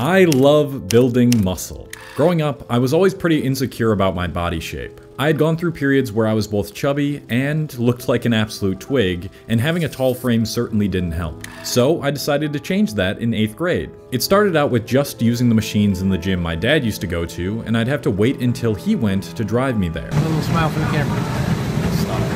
I love building muscle. Growing up, I was always pretty insecure about my body shape. I had gone through periods where I was both chubby and looked like an absolute twig, and having a tall frame certainly didn't help. So I decided to change that in 8th grade. It started out with just using the machines in the gym my dad used to go to, and I'd have to wait until he went to drive me there. A little smile for the camera.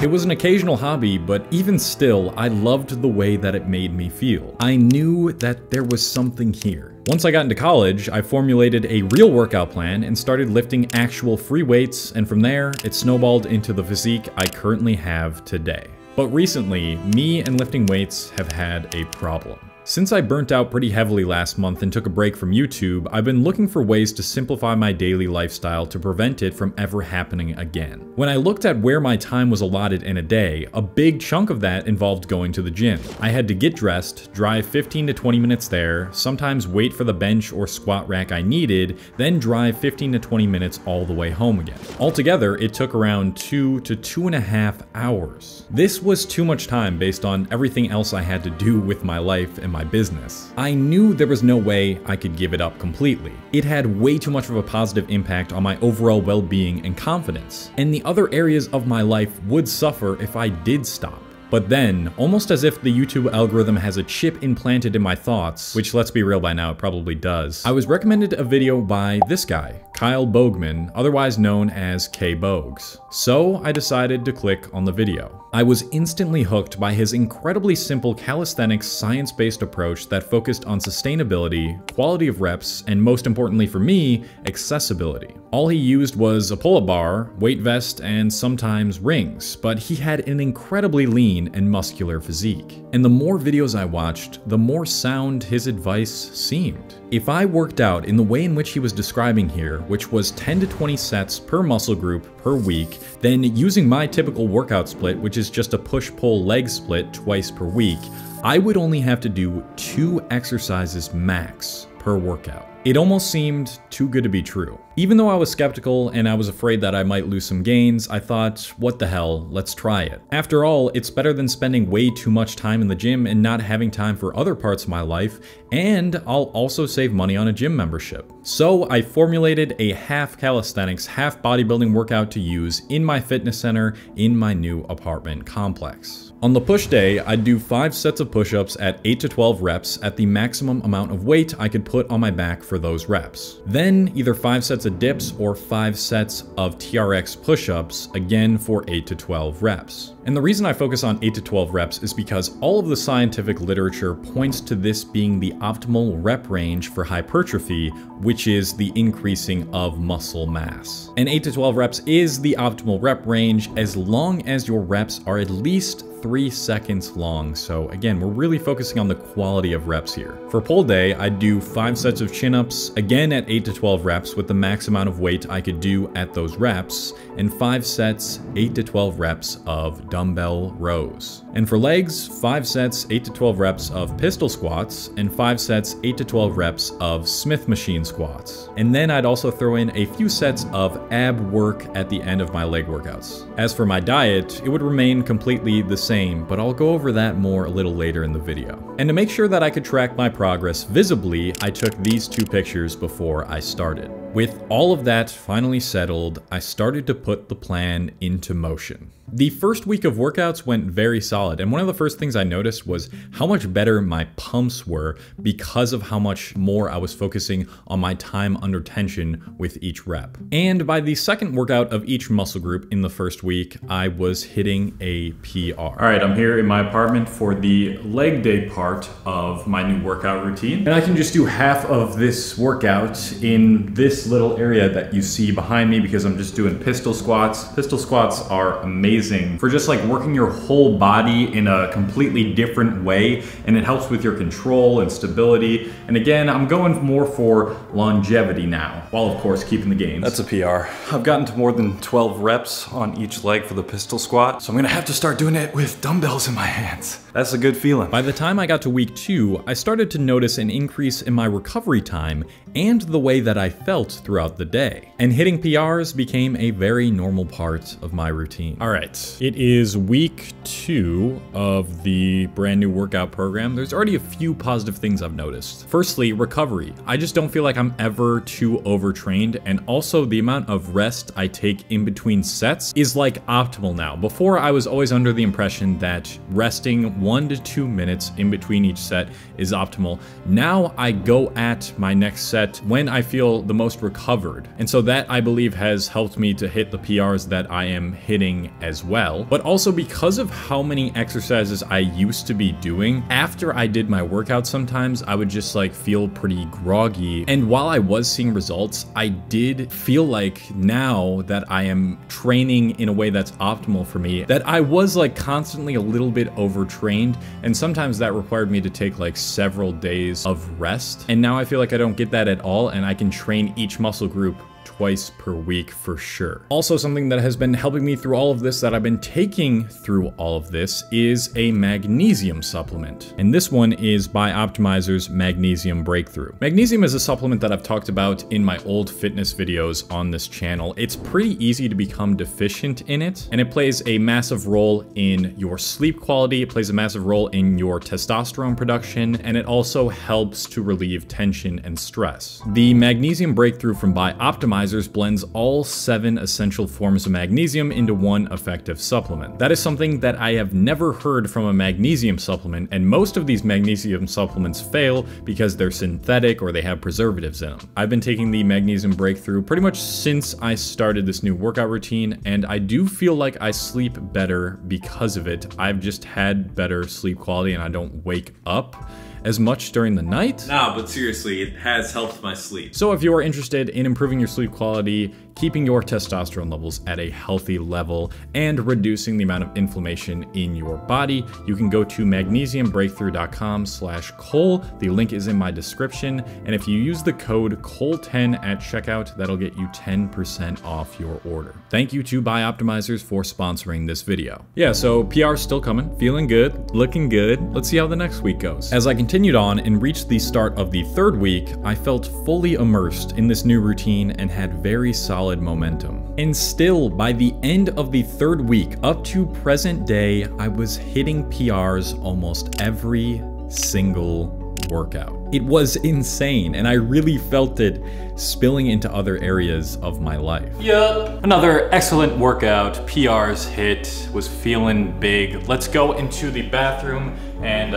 It was an occasional hobby, but even still, I loved the way that it made me feel. I knew that there was something here. Once I got into college, I formulated a real workout plan and started lifting actual free weights, and from there, it snowballed into the physique I currently have today. But recently, me and lifting weights have had a problem. Since I burnt out pretty heavily last month and took a break from YouTube, I've been looking for ways to simplify my daily lifestyle to prevent it from ever happening again. When I looked at where my time was allotted in a day, a big chunk of that involved going to the gym. I had to get dressed, drive 15 to 20 minutes there, sometimes wait for the bench or squat rack I needed, then drive 15 to 20 minutes all the way home again. Altogether, it took around 2 to 2.5 hours. This was too much time based on everything else I had to do with my life and my business. I knew there was no way I could give it up completely. It had way too much of a positive impact on my overall well-being and confidence, and the other areas of my life would suffer if I did stop. But then, almost as if the YouTube algorithm has a chip implanted in my thoughts, which let's be real by now, it probably does, I was recommended a video by this guy, Kyle Bogman, otherwise known as K Bogues. So I decided to click on the video. I was instantly hooked by his incredibly simple calisthenics science-based approach that focused on sustainability, quality of reps, and most importantly for me, accessibility. All he used was a pull-up bar, weight vest, and sometimes rings, but he had an incredibly lean and muscular physique. And the more videos I watched, the more sound his advice seemed. If I worked out in the way in which he was describing here, which was 10 to 20 sets per muscle group per week, then using my typical workout split, which is just a push-pull leg split twice per week, I would only have to do 2 exercises max per workout. It almost seemed too good to be true. Even though I was skeptical and I was afraid that I might lose some gains, I thought, what the hell, let's try it. After all, it's better than spending way too much time in the gym and not having time for other parts of my life, and I'll also save money on a gym membership. So I formulated a half calisthenics, half bodybuilding workout to use in my fitness center in my new apartment complex. On the push day, I'd do 5 sets of push-ups at 8 to 12 reps at the maximum amount of weight I could put on my back for those reps. Then either 5 sets of dips or 5 sets of TRX push-ups, again for 8 to 12 reps. And the reason I focus on 8 to 12 reps is because all of the scientific literature points to this being the optimal rep range for hypertrophy, which is the increasing of muscle mass. And 8 to 12 reps is the optimal rep range as long as your reps are at least 3 seconds long. So again, we're really focusing on the quality of reps here. For pull day, I'd do 5 sets of chin-ups, again at 8 to 12 reps with the max amount of weight I could do at those reps, and 5 sets, 8 to 12 reps of dumbbell rows. And for legs, 5 sets, 8 to 12 reps of pistol squats, and 5 sets, 8 to 12 reps of Smith machine squats. And then I'd also throw in a few sets of ab work at the end of my leg workouts. As for my diet, it would remain completely the same, but I'll go over that more a little later in the video. And to make sure that I could track my progress visibly, I took these 2 pictures before I started. With all of that finally settled, I started to put the plan into motion. The first week of workouts went very solid, and one of the first things I noticed was how much better my pumps were because of how much more I was focusing on my time under tension with each rep. And by the second workout of each muscle group in the first week, I was hitting a PR. All right, I'm here in my apartment for the leg day part of my new workout routine. And I can just do half of this workout in this little area that you see behind me because I'm just doing pistol squats. Pistol squats are amazing for just like working your whole body in a completely different way, and it helps with your control and stability. And again, I'm going more for longevity now, while of course keeping the gains. That's a PR. I've gotten to more than 12 reps on each leg for the pistol squat, so I'm gonna have to start doing it with dumbbells in my hands. That's a good feeling. By the time I got to week 2, I started to notice an increase in my recovery time and the way that I felt throughout the day. And hitting PRs became a very normal part of my routine. All right, it is week 2 of the brand new workout program. There's already a few positive things I've noticed. Firstly, recovery. I just don't feel like I'm ever too overtrained, and also the amount of rest I take in between sets is like optimal now. Before, I was always under the impression that resting 1 to 2 minutes in between each set is optimal. Now I go at my next set when I feel the most recovered. And so that, I believe, has helped me to hit the PRs that I am hitting as well. But also because of how many exercises I used to be doing, after I did my workout sometimes I would just like feel pretty groggy. And while I was seeing results, I did feel like now that I am training in a way that's optimal for me, that I was like constantly a little bit overtrained, and sometimes that required me to take like several days of rest. And now I feel like I don't get that at all, and I can train each muscle group twice per week for sure. Also, something that has been helping me through all of this, that I've been taking through all of this, is a magnesium supplement. And this one is by Optimizer's Magnesium Breakthrough. Magnesium is a supplement that I've talked about in my old fitness videos on this channel. It's pretty easy to become deficient in it, and it plays a massive role in your sleep quality. It plays a massive role in your testosterone production, and it also helps to relieve tension and stress. The Magnesium Breakthrough from by Optimizers blends all 7 essential forms of magnesium into one effective supplement. That is something that I have never heard from a magnesium supplement, and most of these magnesium supplements fail because they're synthetic or they have preservatives in them. I've been taking the Magnesium Breakthrough pretty much since I started this new workout routine, and I do feel like I sleep better because of it. I've just had better sleep quality and I don't wake up as much during the night. Nah, but seriously, it has helped my sleep. So if you are interested in improving your sleep quality, keeping your testosterone levels at a healthy level, and reducing the amount of inflammation in your body, you can go to magnesiumbreakthrough.com/Cole. The link is in my description, and if you use the code COLE10 at checkout, that'll get you 10% off your order. Thank you to Optimizers for sponsoring this video. Yeah, so PR's still coming, feeling good, looking good. Let's see how the next week goes. As I continued on and reached the start of the 3rd week, I felt fully immersed in this new routine and had very solid momentum. And still, by the end of the 3rd week up to present day, I was hitting PRs almost every single workout. It was insane, and I really felt it spilling into other areas of my life. Yup. Another excellent workout, PRs hit, was feeling big. Let's go into the bathroom and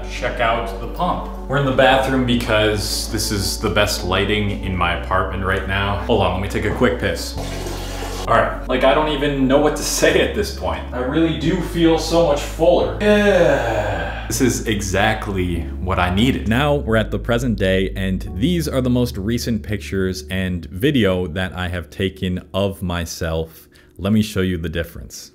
check out the pump. We're in the bathroom because this is the best lighting in my apartment right now. Hold on, let me take a quick piss. All right, like I don't even know what to say at this point. I really do feel so much fuller. This is exactly what I needed. Now we're at the present day, and these are the most recent pictures and video that I have taken of myself. Let me show you the difference.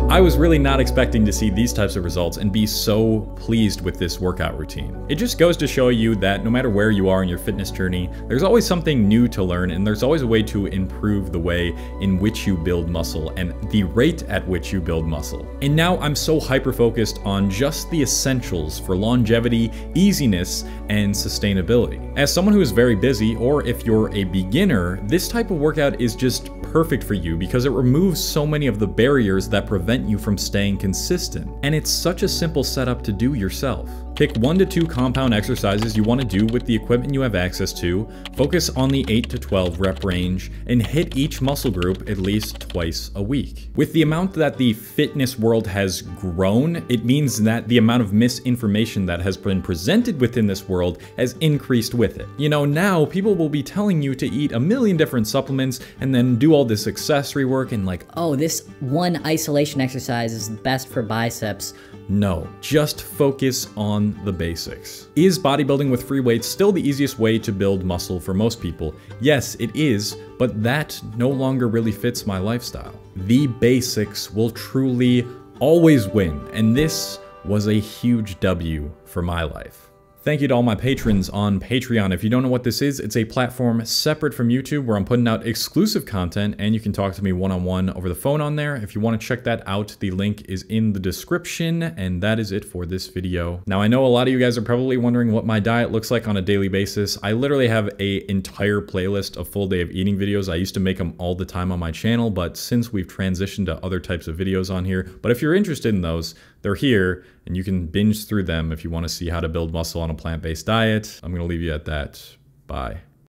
I was really not expecting to see these types of results and be so pleased with this workout routine. It just goes to show you that no matter where you are in your fitness journey, there's always something new to learn, and there's always a way to improve the way in which you build muscle and the rate at which you build muscle. And now I'm so hyper-focused on just the essentials for longevity, easiness, and sustainability. As someone who is very busy, or if you're a beginner, this type of workout is just perfect for you because it removes so many of the barriers that prevent you from staying consistent. And it's such a simple setup to do yourself. Pick 1 to 2 compound exercises you want to do with the equipment you have access to, focus on the 8 to 12 rep range, and hit each muscle group at least twice a week. With the amount that the fitness world has grown, it means that the amount of misinformation that has been presented within this world has increased with it. You know, now people will be telling you to eat a million different supplements and then do all this accessory work and like, oh, this one isolation exercise is best for biceps. No, just focus on the basics. Is bodybuilding with free weights still the easiest way to build muscle for most people? Yes, it is, but that no longer really fits my lifestyle. The basics will truly always win, and this was a huge W for my life. Thank you to all my patrons on Patreon. If you don't know what this is, it's a platform separate from YouTube where I'm putting out exclusive content, and you can talk to me one-on-one over the phone on there. If you want to check that out, the link is in the description, and that is it for this video. Now, I know a lot of you guys are probably wondering what my diet looks like on a daily basis. I literally have an entire playlist of full day of eating videos. I used to make them all the time on my channel, but since we've transitioned to other types of videos on here, but if you're interested in those, they're here, and you can binge through them if you want to see how to build muscle on a plant-based diet. I'm going to leave you at that. Bye.